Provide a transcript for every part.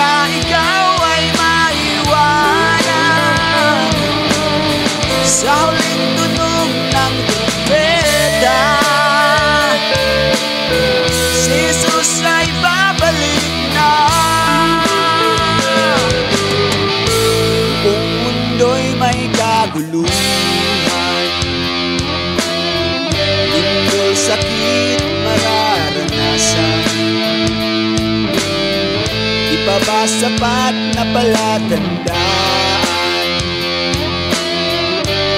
baka ikaw ay maiwanan sa huling tunog ng trumpeta. Si Jesus ay babalik na. Kung mundo'y may kaguluhan, lindol, sakit, mararanasan, di pa ba sapat na palatandaan?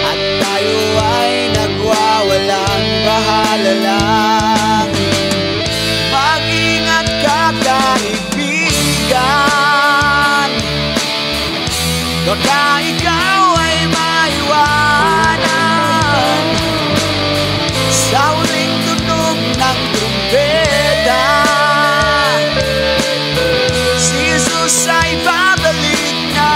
At tayo ay nagwawalang bahala lang. Mag-ingat ka, kaibigan, baka ikaw ay maiwanan sa huling tunog ng trumpeta. Si Jesus ay babalik na.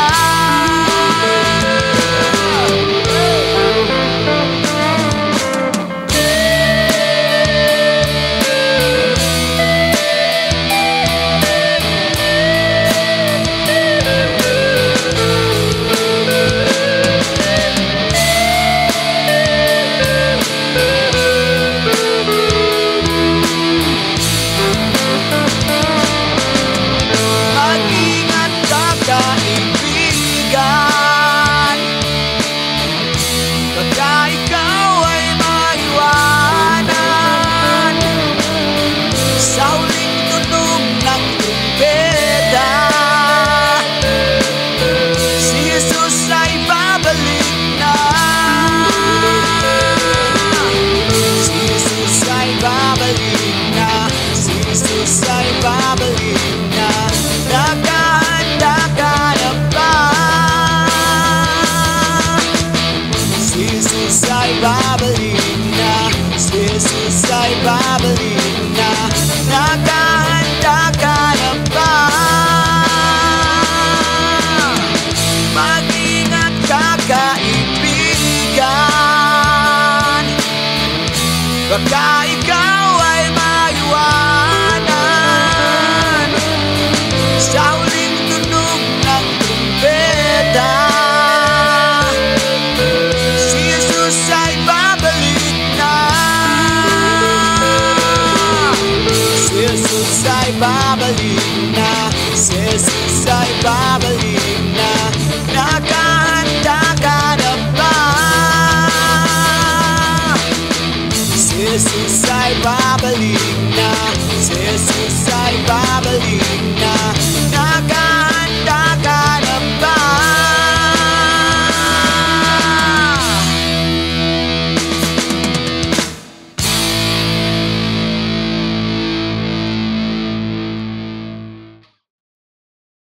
Babalik na, nakahanda ka na ba? Mag-ingat ka, kaibigan, baka ikaw ay maiwanan sa huling tunog ng trumpeta. Si Jesus ay babalik na. Jesus ay babalik na. Jesus ay babalik na. Nakahanda ka na ba? Jesus ay babalik na. Jesus ay babalik